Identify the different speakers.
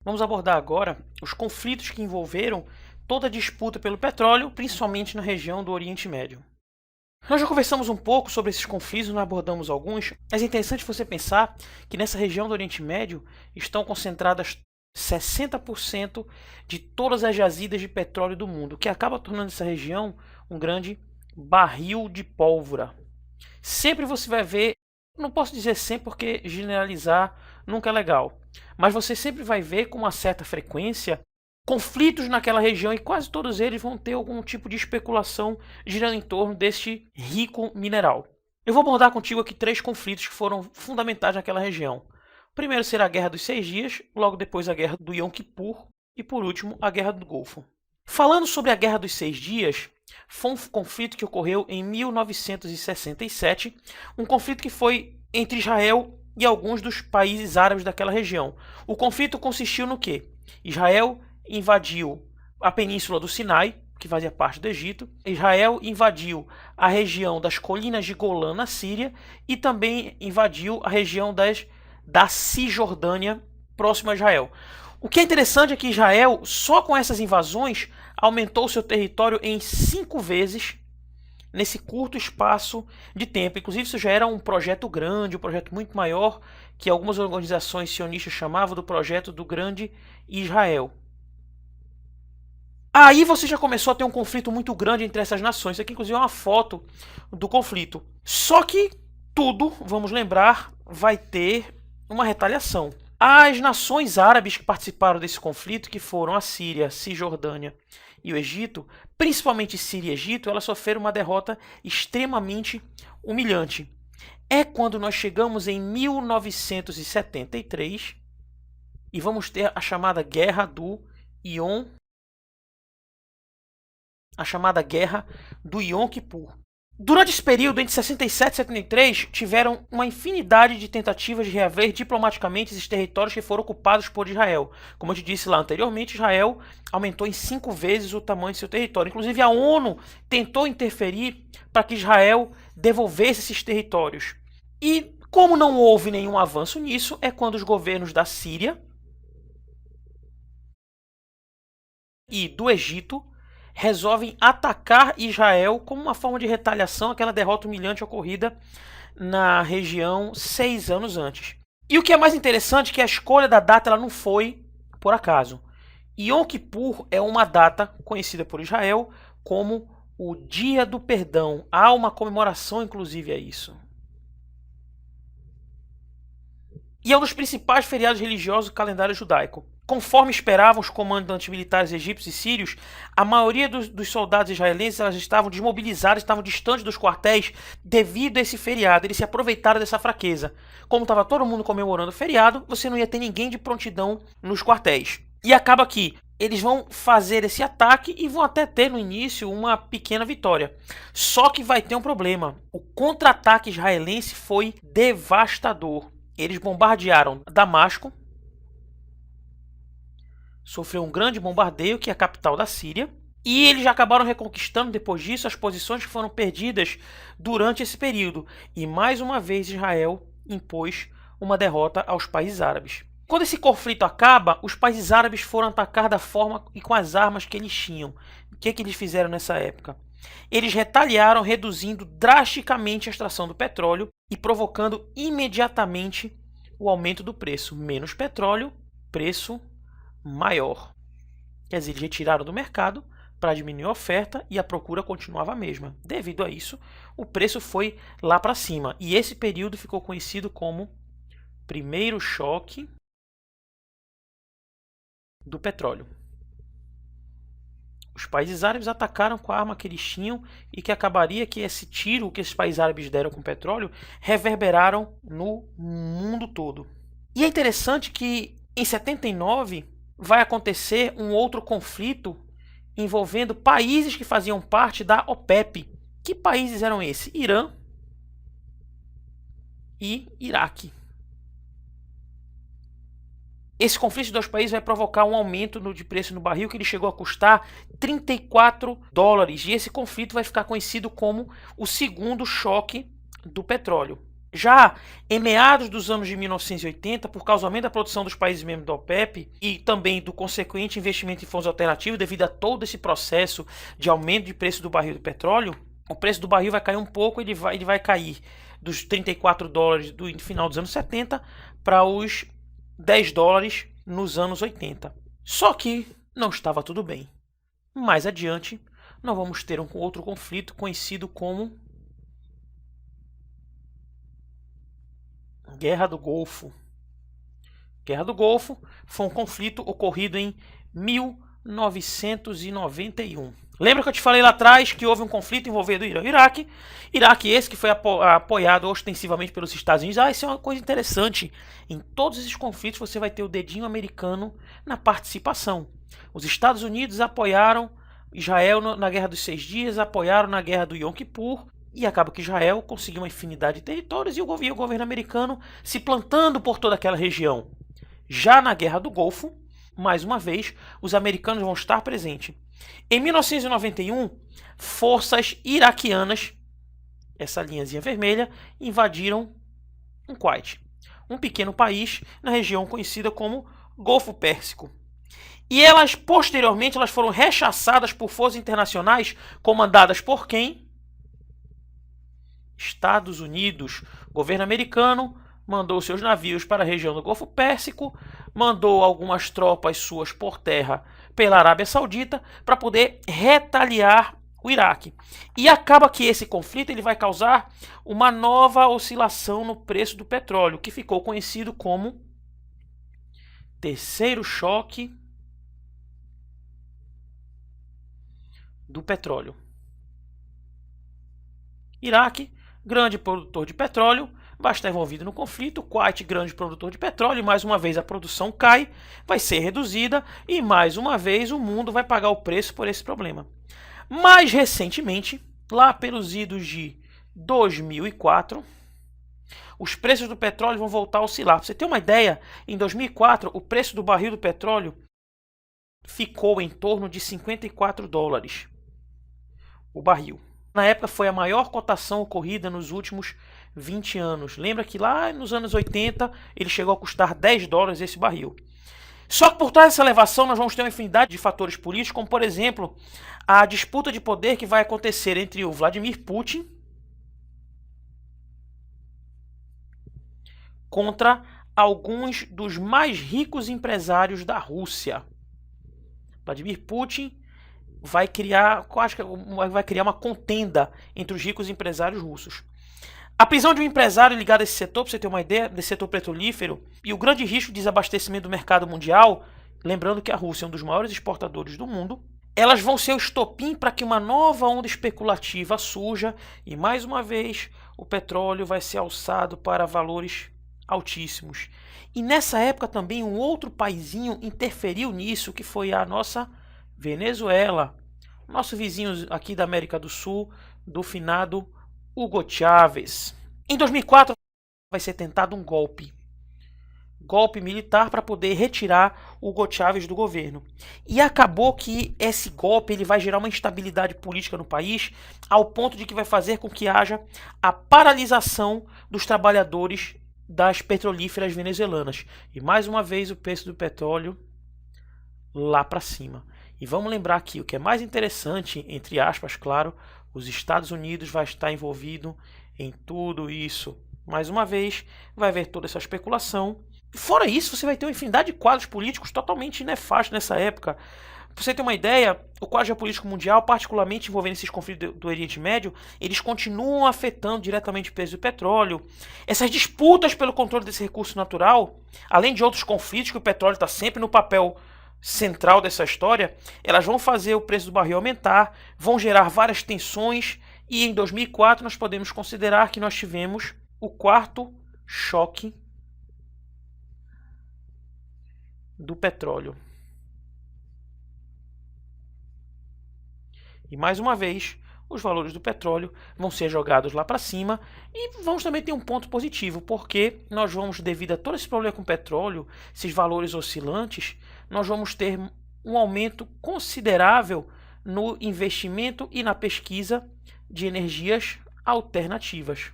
Speaker 1: Vamos abordar agora os conflitos que envolveram toda a disputa pelo petróleo, principalmente na região do Oriente Médio. Nós já conversamos um pouco sobre esses conflitos, nós abordamos alguns, mas é interessante você pensar que nessa região do Oriente Médio estão concentradas 60% de todas as jazidas de petróleo do mundo, o que acaba tornando essa região um grande barril de pólvora. Sempre você vai ver, não posso dizer sempre porque generalizar nunca é legal, mas você sempre vai ver com uma certa frequência conflitos naquela região e quase todos eles vão ter algum tipo de especulação girando em torno deste rico mineral. Eu vou abordar contigo aqui 3 conflitos que foram fundamentais naquela região. O primeiro será a Guerra dos 6 Dias, logo depois a Guerra do Yom Kippur e por último a Guerra do Golfo. Falando sobre a Guerra dos 6 Dias, foi um conflito que ocorreu em 1967, um conflito que foi entre Israel e alguns dos países árabes daquela região. O conflito consistiu no quê? Israel invadiu a península do Sinai, que fazia parte do Egito. Israel invadiu a região das colinas de Golã, na Síria, e também invadiu a região da Cisjordânia, próxima a Israel. O que é interessante é que Israel, só com essas invasões, aumentou seu território em 5 vezes nesse curto espaço de tempo. Inclusive, isso já era um projeto grande, um projeto muito maior, que algumas organizações sionistas chamavam do projeto do Grande Israel. Aí você já começou a ter um conflito muito grande entre essas nações. Isso aqui, inclusive, é uma foto do conflito. Só que tudo, vamos lembrar, vai ter uma retaliação. As nações árabes que participaram desse conflito, que foram a Síria, Cisjordânia e o Egito, principalmente Síria e Egito, elas sofreram uma derrota extremamente humilhante. É quando nós chegamos em 1973 e vamos ter a chamada Guerra do Yom Kippur. Durante esse período, entre 67 e 73, tiveram uma infinidade de tentativas de reaver diplomaticamente esses territórios que foram ocupados por Israel. Como eu te disse lá anteriormente, Israel aumentou em 5 vezes o tamanho de seu território. Inclusive, a ONU tentou interferir para que Israel devolvesse esses territórios. E como não houve nenhum avanço nisso, é quando os governos da Síria e do Egito resolvem atacar Israel como uma forma de retaliação àquela derrota humilhante ocorrida na região 6 anos antes. E o que é mais interessante é que a escolha da data ela não foi por acaso. Yom Kippur é uma data conhecida por Israel como o Dia do Perdão. Há uma comemoração, inclusive, a isso. E é um dos principais feriados religiosos do calendário judaico. Conforme esperavam os comandantes militares egípcios e sírios, a maioria dos soldados israelenses elas estavam desmobilizados, estavam distantes dos quartéis devido a esse feriado. Eles se aproveitaram dessa fraqueza. Como estava todo mundo comemorando o feriado, você não ia ter ninguém de prontidão nos quartéis. E acaba que eles vão fazer esse ataque e vão até ter no início uma pequena vitória. Só que vai ter um problema. O contra-ataque israelense foi devastador. Eles bombardearam Damasco, sofreu um grande bombardeio, que é a capital da Síria, e eles já acabaram reconquistando depois disso as posições que foram perdidas durante esse período. E mais uma vez Israel impôs uma derrota aos países árabes. Quando esse conflito acaba, os países árabes foram atacar da forma e com as armas que eles tinham. O que eles fizeram nessa época? Eles retaliaram reduzindo drasticamente a extração do petróleo e provocando imediatamente o aumento do preço. Menos petróleo, preço maior. Quer dizer, eles retiraram do mercado para diminuir a oferta e a procura continuava a mesma. Devido a isso, o preço foi lá para cima. E esse período ficou conhecido como primeiro choque do petróleo. Os países árabes atacaram com a arma que eles tinham e que acabaria que esse tiro que esses países árabes deram com petróleo reverberaram no mundo todo. E é interessante que em 79 vai acontecer um outro conflito envolvendo países que faziam parte da OPEP. Que países eram esses? Irã e Iraque. Esse conflito de 2 países vai provocar um aumento de preço no barril que ele chegou a custar $34. E esse conflito vai ficar conhecido como o segundo choque do petróleo. Já em meados dos anos de 1980, por causa do aumento da produção dos países membros da OPEP e também do consequente investimento em fontes alternativos, devido a todo esse processo de aumento de preço do barril do petróleo, o preço do barril vai cair um pouco, ele vai cair dos 34 dólares do final dos anos 70 para os 10 dólares nos anos 80. Só que não estava tudo bem. Mais adiante, nós vamos ter um outro conflito conhecido como Guerra do Golfo. Guerra do Golfo foi um conflito ocorrido em 1991. Lembra que eu te falei lá atrás que houve um conflito envolvendo Irã e Iraque? Iraque esse que foi apoiado ostensivamente pelos Estados Unidos. Isso é uma coisa interessante. Em todos esses conflitos você vai ter o dedinho americano na participação. Os Estados Unidos apoiaram Israel na Guerra dos 6 Dias, apoiaram na Guerra do Yom Kippur, e acaba que Israel conseguiu uma infinidade de territórios e o governo americano se plantando por toda aquela região. Já na Guerra do Golfo, mais uma vez, os americanos vão estar presentes. Em 1991, forças iraquianas, essa linhazinha vermelha, invadiram o Kuwait, um pequeno país na região conhecida como Golfo Pérsico. E elas, posteriormente, foram rechaçadas por forças internacionais comandadas por quem? Estados Unidos. O governo americano mandou seus navios para a região do Golfo Pérsico, mandou algumas tropas suas por terra pela Arábia Saudita para poder retaliar o Iraque. E acaba que esse conflito ele vai causar uma nova oscilação no preço do petróleo, que ficou conhecido como terceiro choque do petróleo. Iraque, grande produtor de petróleo, vai estar envolvido no conflito. Kuwait, grande produtor de petróleo, e mais uma vez a produção cai, vai ser reduzida e mais uma vez o mundo vai pagar o preço por esse problema. Mais recentemente, lá pelos idos de 2004, os preços do petróleo vão voltar a oscilar. Para você ter uma ideia, em 2004 o preço do barril do petróleo ficou em torno de 54 dólares o barril. Na época foi a maior cotação ocorrida nos últimos 20 anos. Lembra que lá nos anos 80 ele chegou a custar 10 dólares esse barril. Só que por trás dessa elevação nós vamos ter uma infinidade de fatores políticos, como por exemplo a disputa de poder que vai acontecer entre o Vladimir Putin contra alguns dos mais ricos empresários da Rússia. Vladimir Putin vai criar uma contenda entre os ricos empresários russos. A prisão de um empresário ligado a esse setor, para você ter uma ideia, desse setor petrolífero, e o grande risco de desabastecimento do mercado mundial, lembrando que a Rússia é um dos maiores exportadores do mundo, elas vão ser o estopim para que uma nova onda especulativa surja e, mais uma vez, o petróleo vai ser alçado para valores altíssimos. E nessa época também um outro paizinho interferiu nisso, que foi a nossa Venezuela, nosso vizinho aqui da América do Sul, do finado Hugo Chávez. Em 2004 vai ser tentado um golpe militar para poder retirar o Hugo Chávez do governo. E acabou que esse golpe ele vai gerar uma instabilidade política no país, ao ponto de que vai fazer com que haja a paralisação dos trabalhadores das petrolíferas venezuelanas. E mais uma vez o preço do petróleo lá para cima. E vamos lembrar aqui, o que é mais interessante, entre aspas, claro, os Estados Unidos vai estar envolvido em tudo isso. Mais uma vez, vai haver toda essa especulação. Fora isso, você vai ter uma infinidade de quadros políticos totalmente nefastos nessa época. Para você ter uma ideia, o quadro geopolítico mundial, particularmente envolvendo esses conflitos do Oriente Médio, eles continuam afetando diretamente o preço do petróleo. Essas disputas pelo controle desse recurso natural, além de outros conflitos que o petróleo está sempre no papel central dessa história, elas vão fazer o preço do barril aumentar, vão gerar várias tensões, e em 2004 nós podemos considerar que nós tivemos o quarto choque do petróleo. E mais uma vez, os valores do petróleo vão ser jogados lá para cima, e vamos também ter um ponto positivo, porque nós vamos, devido a todo esse problema com o petróleo, esses valores oscilantes, nós vamos ter um aumento considerável no investimento e na pesquisa de energias alternativas.